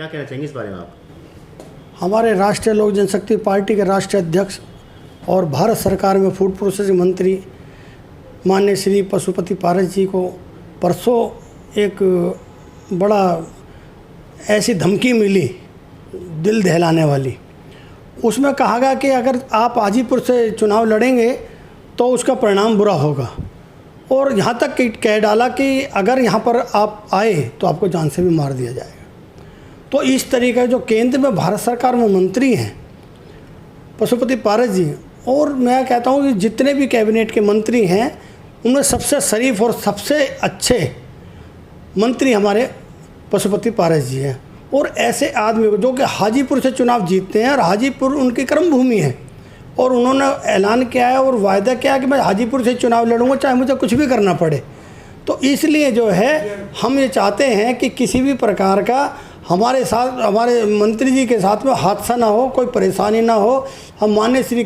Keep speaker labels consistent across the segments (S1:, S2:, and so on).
S1: क्या कहना चाहेंगे इस बारे में आप?
S2: हमारे राष्ट्रीय लोक जनशक्ति पार्टी के राष्ट्रीय अध्यक्ष और भारत सरकार में फूड प्रोसेसिंग मंत्री माननीय श्री पशुपति पारस जी को परसों एक बड़ा ऐसी धमकी मिली दिल दहलाने वाली। उसमें कहा गया कि अगर आप हाजीपुर से चुनाव लड़ेंगे तो उसका परिणाम बुरा होगा, और यहाँ तक कह डाला कि अगर यहाँ पर आप आए तो आपको जान से भी मार दिया जाएगा। तो इस तरीके जो केंद्र में भारत सरकार में मंत्री हैं पशुपति पारस जी, और मैं कहता हूँ कि जितने भी कैबिनेट के मंत्री हैं उनमें सबसे शरीफ और सबसे अच्छे मंत्री हमारे पशुपति पारस जी हैं। और ऐसे आदमी को जो कि हाजीपुर से चुनाव जीतते हैं, और हाजीपुर उनकी कर्म भूमि है, और उन्होंने ऐलान किया है और वायदा किया है कि मैं हाजीपुर से चुनाव लड़ूंगा चाहे मुझे कुछ भी करना पड़े। तो इसलिए जो है हम ये चाहते हैं कि किसी भी प्रकार का हमारे साथ, हमारे मंत्री जी के साथ में हादसा ना हो, कोई परेशानी ना हो। हम माननीय श्री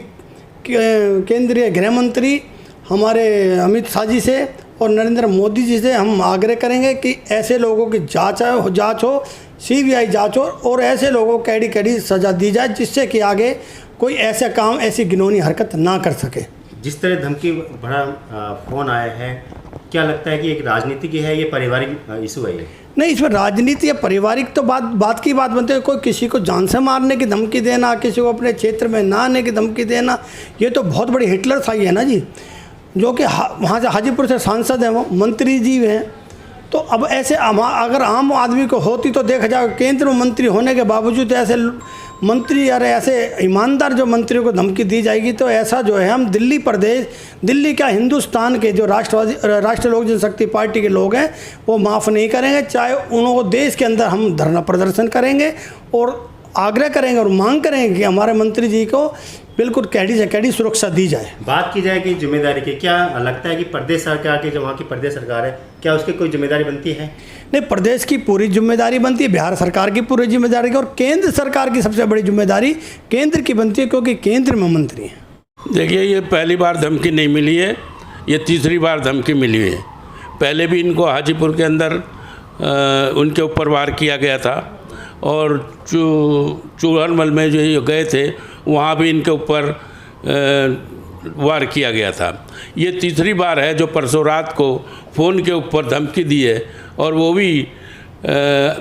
S2: केंद्रीय गृह मंत्री हमारे अमित शाह जी से और नरेंद्र मोदी जी से हम आग्रह करेंगे कि ऐसे लोगों की जांच हो, सीबीआई जांच हो, और ऐसे लोगों को कैडी कैडी सज़ा दी जाए जिससे कि आगे कोई ऐसा काम, ऐसी घिनौनी हरकत ना कर सके।
S1: जिस तरह धमकी भरा फ़ोन आया है, क्या लगता है कि एक राजनीतिक है, ये पारिवारिक इशू है? ये
S2: नहीं, इसमें राजनीति या पारिवारिक तो बात की बात बनती है। कोई किसी को जान से मारने की धमकी देना, किसी को अपने क्षेत्र में ना आने की धमकी देना, ये तो बहुत बड़ी हिटलर साई है ना जी, जो कि वहाँ से हाजीपुर से सांसद हैं, वो मंत्री जी हैं। तो अब ऐसे अगर आम आदमी को होती तो देखा जाए केंद्र में मंत्री होने के बावजूद ऐसे मंत्री या ऐसे ईमानदार जो मंत्रियों को धमकी दी जाएगी, तो ऐसा जो है हम दिल्ली क्या हिंदुस्तान के जो राष्ट्रीय लोक जनशक्ति पार्टी के लोग हैं वो माफ़ नहीं करेंगे। चाहे उनको देश के अंदर हम धरना प्रदर्शन करेंगे और आग्रह करेंगे और मांग करेंगे कि हमारे मंत्री जी को बिल्कुल कैडी से कैडी सुरक्षा दी जाए।
S1: बात की जाए कि जिम्मेदारी की, क्या लगता है कि प्रदेश सरकार की, जो वहाँ की प्रदेश सरकार है, क्या उसकी कोई जिम्मेदारी बनती है?
S2: नहीं, प्रदेश की पूरी जिम्मेदारी बनती है, बिहार सरकार की पूरी जिम्मेदारी, और केंद्र सरकार की सबसे बड़ी जिम्मेदारी केंद्र की बनती है, क्योंकि केंद्र में मंत्री हैं।
S3: देखिए, ये पहली बार धमकी नहीं मिली है, ये तीसरी बार धमकी मिली है। पहले भी इनको हाजीपुर के अंदर उनके ऊपर वार किया गया था, और चूरनमल में जो ये गए थे वहाँ भी इनके ऊपर वार किया गया था। ये तीसरी बार है जो परसों रात को फ़ोन के ऊपर धमकी दी है, और वो भी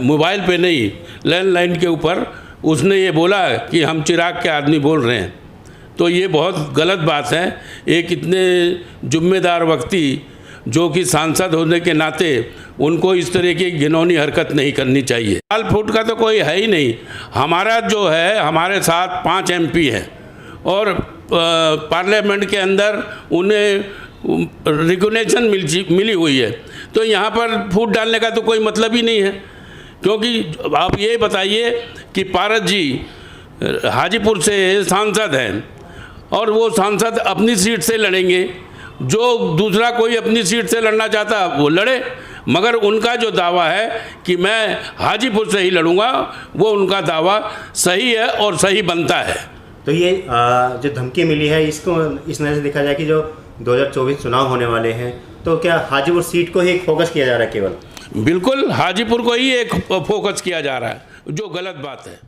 S3: मोबाइल पे नहीं, लैंडलाइन के ऊपर उसने ये बोला कि हम चिराग के आदमी बोल रहे हैं। तो ये बहुत गलत बात है। एक इतने जिम्मेदार व्यक्ति जो कि सांसद होने के नाते उनको इस तरह की घिनौनी हरकत नहीं करनी चाहिए। फाल फूट का तो कोई है ही नहीं। हमारा जो है, हमारे साथ 5 MP हैं, और पार्लियामेंट के अंदर उन्हें रिकॉग्निशन मिली हुई है। तो यहाँ पर फूट डालने का तो कोई मतलब ही नहीं है, क्योंकि आप ये बताइए कि पारस जी हाजीपुर से सांसद हैं, और वो सांसद अपनी सीट से लड़ेंगे। जो दूसरा कोई अपनी सीट से लड़ना चाहता वो लड़े, मगर उनका जो दावा है कि मैं हाजीपुर से ही लड़ूंगा, वो उनका दावा सही है और सही बनता है।
S1: तो ये जो धमकी मिली है, इसको इस नज़र से देखा जाए कि जो 2024 चुनाव होने वाले हैं, तो क्या हाजीपुर सीट को ही एक फोकस किया जा रहा है केवल?
S3: बिल्कुल, हाजीपुर को ही एक फोकस किया जा रहा है, जो गलत बात है।